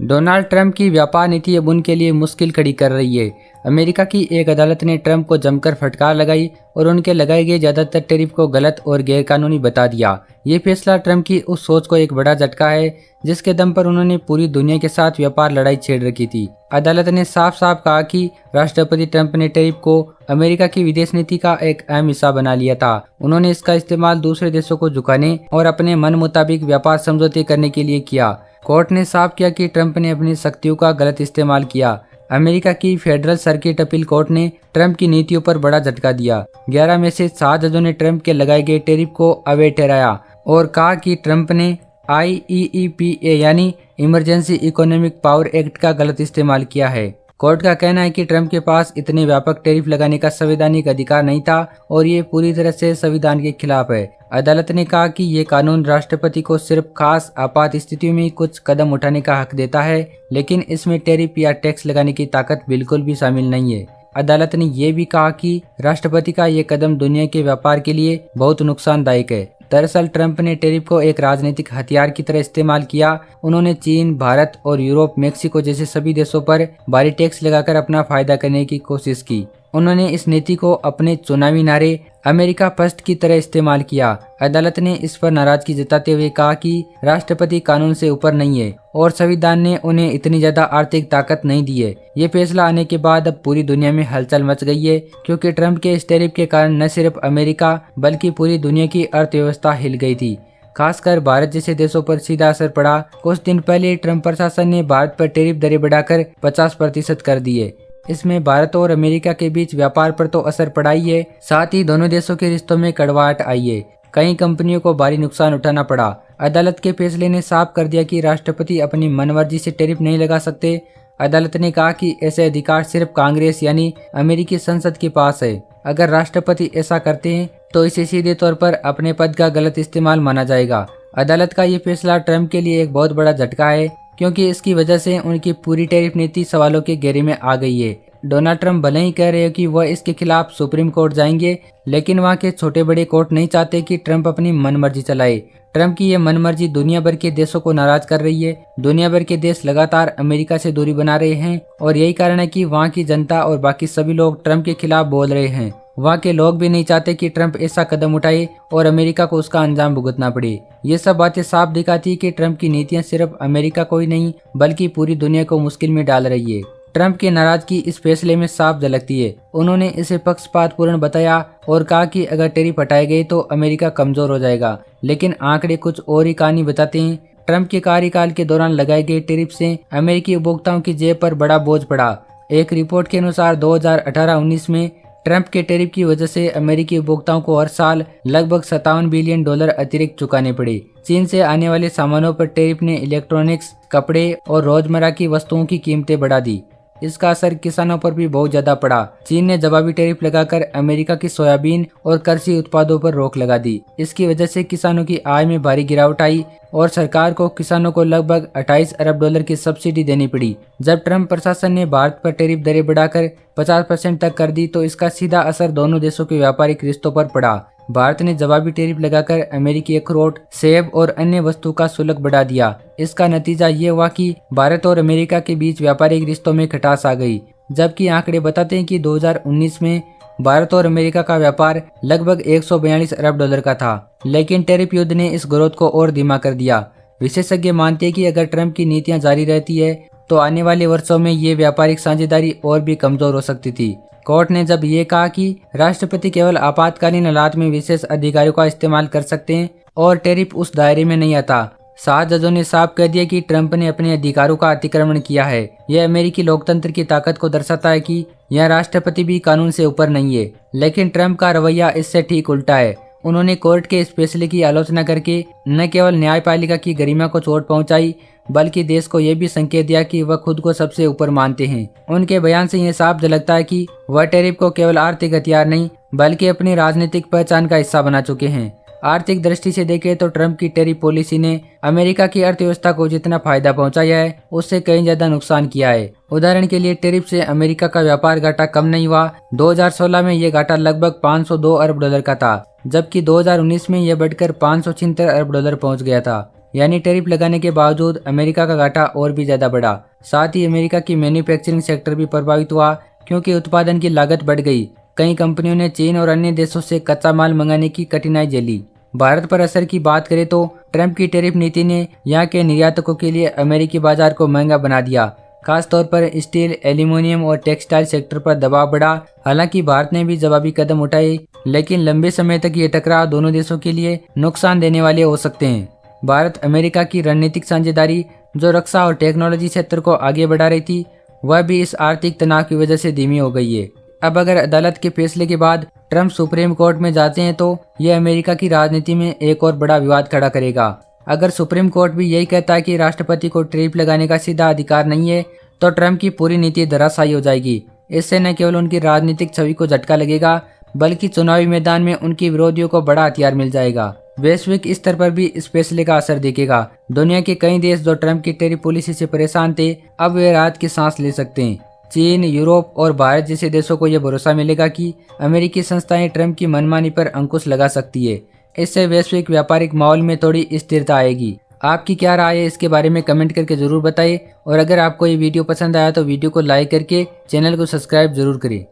Donald Trump की व्यापार नीति अब उनके लिए मुश्किल खड़ी कर रही है। अमेरिका की एक अदालत ने ट्रंप को जमकर फटकार लगाई और उनके लगाए गए ज्यादातर टैरिफ को गलत और गैरकानूनी बता दिया। ये फैसला ट्रंप की उस सोच को एक बड़ा झटका है जिसके दम पर उन्होंने पूरी दुनिया के साथ व्यापार लड़ाई छेड़ रखी थी। अदालत ने साफ साफ कहा कि राष्ट्रपति ट्रंप ने टैरिफ को अमेरिका की विदेश नीति का एक अहम हिस्सा बना लिया था। उन्होंने इसका इस्तेमाल दूसरे देशों को झुकाने और अपने मन मुताबिक व्यापार समझौते करने के लिए किया। कोर्ट ने साफ किया कि ट्रंप ने अपनी शक्तियों का गलत इस्तेमाल किया। अमेरिका की फेडरल सर्किट अपील कोर्ट ने ट्रंप की नीतियों पर बड़ा झटका दिया। 11 में से 7 जजों ने ट्रंप के लगाए गए टैरिफ को अवैध ठहराया और कहा कि ट्रंप ने IEEPA यानी इमरजेंसी इकोनॉमिक पावर एक्ट का गलत इस्तेमाल किया है। कोर्ट का कहना है कि ट्रंप के पास इतने व्यापक टैरिफ लगाने का संवैधानिक अधिकार नहीं था और ये पूरी तरह से संविधान के खिलाफ है। अदालत ने कहा कि ये कानून राष्ट्रपति को सिर्फ खास आपात स्थितियों में कुछ कदम उठाने का हक देता है, लेकिन इसमें टैरिफ या टैक्स लगाने की ताकत बिल्कुल भी शामिल नहीं है। अदालत ने यह भी कहा कि राष्ट्रपति का ये कदम दुनिया के व्यापार के लिए बहुत नुकसानदायक है। दरअसल ट्रंप ने टैरिफ को एक राजनीतिक हथियार की तरह इस्तेमाल किया। उन्होंने चीन, भारत और यूरोप, मेक्सिको जैसे सभी देशों पर भारी टैक्स लगाकर अपना फायदा करने की कोशिश की। उन्होंने इस नीति को अपने चुनावी नारे अमेरिका फर्स्ट की तरह इस्तेमाल किया। अदालत ने इस पर नाराजगी जताते हुए कहा कि राष्ट्रपति कानून से ऊपर नहीं है और संविधान ने उन्हें इतनी ज्यादा आर्थिक ताकत नहीं दी है। ये फैसला आने के बाद अब पूरी दुनिया में हलचल मच गई है, क्योंकि ट्रंप के इस टैरिफ के कारण न सिर्फ अमेरिका बल्कि पूरी दुनिया की अर्थव्यवस्था हिल गई थी। खासकर भारत जैसे देशों पर सीधा असर पड़ा। कुछ दिन पहले ट्रंप प्रशासन ने भारत पर टैरिफ दरें बढ़ाकर 50% कर दिए। इसमें भारत और अमेरिका के बीच व्यापार पर तो असर पड़ा ही है, साथ ही दोनों देशों के रिश्तों में कड़वाहट आई है। कई कंपनियों को भारी नुकसान उठाना पड़ा। अदालत के फैसले ने साफ कर दिया कि राष्ट्रपति अपनी मनमर्जी से टैरिफ नहीं लगा सकते। अदालत ने कहा कि ऐसे अधिकार सिर्फ कांग्रेस यानी अमेरिकी संसद के पास है। अगर राष्ट्रपति ऐसा करते हैं तो इसे सीधे तौर पर अपने पद का गलत इस्तेमाल माना जाएगा। अदालत का ये फैसला ट्रंप के लिए एक बहुत बड़ा झटका है, क्योंकि इसकी वजह से उनकी पूरी टैरिफ नीति सवालों के घेरे में आ गई है। डोनाल्ड ट्रंप भले ही कह रहे हो कि वह इसके खिलाफ सुप्रीम कोर्ट जाएंगे, लेकिन वहां के छोटे बड़े कोर्ट नहीं चाहते कि ट्रंप अपनी मनमर्जी चलाए। ट्रंप की ये मनमर्जी दुनिया भर के देशों को नाराज कर रही है। दुनिया भर के देश लगातार अमेरिका से दूरी बना रहे हैं और यही कारण है कि वहाँ की जनता और बाकी सभी लोग ट्रंप के खिलाफ बोल रहे हैं। वहाँ के लोग भी नहीं चाहते कि ट्रंप ऐसा कदम उठाए और अमेरिका को उसका अंजाम भुगतना पड़े। ये सब बातें साफ दिखाती है कि ट्रंप की नीतियां सिर्फ अमेरिका को ही नहीं बल्कि पूरी दुनिया को मुश्किल में डाल रही है। ट्रंप की नाराजगी इस फैसले में साफ झलकती है। उन्होंने इसे पक्षपातपूर्ण बताया और कहा कि अगर टैरिफ हटाए गए तो अमेरिका कमजोर हो जाएगा, लेकिन आंकड़े कुछ और ही कहानी बताते हैं। ट्रंप के कार्यकाल के दौरान लगाए गए टैरिफ से अमेरिकी उपभोक्ताओं की जेब पर बड़ा बोझ पड़ा। एक रिपोर्ट के अनुसार 2018-19 में ट्रंप के टैरिफ की वजह से अमेरिकी उपभोक्ताओं को हर साल लगभग $57 बिलियन अतिरिक्त चुकाने पड़े। चीन से आने वाले सामानों पर टैरिफ ने इलेक्ट्रॉनिक्स, कपड़े और रोजमर्रा की वस्तुओं की कीमतें बढ़ा दी। इसका असर किसानों पर भी बहुत ज्यादा पड़ा। चीन ने जवाबी टैरिफ लगाकर अमेरिका की सोयाबीन और कृषि उत्पादों पर रोक लगा दी। इसकी वजह से किसानों की आय में भारी गिरावट आई और सरकार को किसानों को लगभग $28 अरब की सब्सिडी देनी पड़ी। जब ट्रंप प्रशासन ने भारत पर टैरिफ दरें बढ़ाकर 50% तक कर दी तो इसका सीधा असर दोनों देशों के व्यापारिक रिश्तों पर पड़ा। भारत ने जवाबी टैरिफ लगाकर अमेरिकी अखरोट, सेब और अन्य वस्तु का शुल्क बढ़ा दिया। इसका नतीजा ये हुआ कि भारत और अमेरिका के बीच व्यापारिक रिश्तों में खटास आ गई। जबकि आंकड़े बताते हैं कि 2019 में भारत और अमेरिका का व्यापार लगभग $142 अरब का था, लेकिन टैरिफ युद्ध ने इस ग्रोथ को और धीमा कर दिया। विशेषज्ञ मानते हैं कि अगर ट्रंप की नीतियां जारी रहती है तो आने वाले वर्षों में ये व्यापारिक साझेदारी और भी कमजोर हो सकती थी। कोर्ट ने जब ये कहा कि राष्ट्रपति केवल आपातकालीन हालात में विशेष अधिकारों का इस्तेमाल कर सकते हैं और टैरिफ उस दायरे में नहीं आता, 7 जजों ने साफ कह दिया कि ट्रंप ने अपने अधिकारों का अतिक्रमण किया है। यह अमेरिकी लोकतंत्र की ताकत को दर्शाता है कि यह राष्ट्रपति भी कानून से ऊपर नहीं है। लेकिन ट्रंप का रवैया इससे ठीक उल्टा है। उन्होंने कोर्ट के इस फैसले की आलोचना करके न केवल न्यायपालिका की गरिमा को चोट पहुंचाई, बल्कि देश को यह भी संकेत दिया कि वह खुद को सबसे ऊपर मानते हैं। उनके बयान से यह साफ झलकता है कि वह टैरिफ को केवल आर्थिक हथियार नहीं बल्कि अपनी राजनीतिक पहचान का हिस्सा बना चुके हैं। आर्थिक दृष्टि से देखें तो ट्रंप की टैरिफ पॉलिसी ने अमेरिका की अर्थव्यवस्था को जितना फायदा पहुंचाया है उससे कहीं ज्यादा नुकसान किया है। उदाहरण के लिए टैरिफ से अमेरिका का व्यापार घाटा कम नहीं हुआ। 2016 में यह घाटा लगभग $502 अरब का था, जबकि 2019 में यह बढ़कर $576 अरब पहुंच गया था। यानी टैरिफ लगाने के बावजूद अमेरिका का घाटा और भी ज्यादा बढ़ा। साथ ही अमेरिका की मैन्युफैक्चरिंग सेक्टर भी प्रभावित हुआ, क्योंकि उत्पादन की लागत बढ़ गई। कई कंपनियों ने चीन और अन्य देशों से कच्चा माल मंगाने की कठिनाई झेली। भारत पर असर की बात करें तो ट्रंप की टैरिफ नीति ने यहाँ के निर्यातकों के लिए अमेरिकी बाजार को महंगा बना दिया। खास तौर पर स्टील, एल्यूमिनियम और टेक्सटाइल सेक्टर पर दबाव बढ़ा। हालांकि भारत ने भी जवाबी कदम उठाए, लेकिन लंबे समय तक ये टकराव दोनों देशों के लिए नुकसान देने वाले हो सकते हैं। भारत अमेरिका की रणनीतिक साझेदारी, जो रक्षा और टेक्नोलॉजी क्षेत्र को आगे बढ़ा रही थी, वह भी इस आर्थिक तनाव की वजह से धीमी हो गई है। अब अगर अदालत के फैसले के बाद ट्रंप सुप्रीम कोर्ट में जाते हैं तो यह अमेरिका की राजनीति में एक और बड़ा विवाद खड़ा करेगा। अगर सुप्रीम कोर्ट भी यही कहता है कि राष्ट्रपति को टैरिफ लगाने का सीधा अधिकार नहीं है, तो ट्रंप की पूरी नीति धराशायी हो जाएगी। इससे न केवल उनकी राजनीतिक छवि को झटका लगेगा, बल्कि चुनावी मैदान में उनके विरोधियों को बड़ा हथियार मिल जाएगा। वैश्विक स्तर पर भी इस फैसले का असर दिखेगा। दुनिया के कई देश जो ट्रंप की टैरिफ पॉलिसी से परेशान थे, अब वे राहत की सांस ले सकते हैं। चीन, यूरोप और भारत जैसे देशों को यह भरोसा मिलेगा कि अमेरिकी संस्थाएं ट्रंप की मनमानी पर अंकुश लगा सकती है। इससे वैश्विक व्यापारिक माहौल में थोड़ी स्थिरता आएगी। आपकी क्या राय है, इसके बारे में कमेंट करके जरूर बताइए। और अगर आपको ये वीडियो पसंद आया तो वीडियो को लाइक करके चैनल को सब्सक्राइब जरूर करें।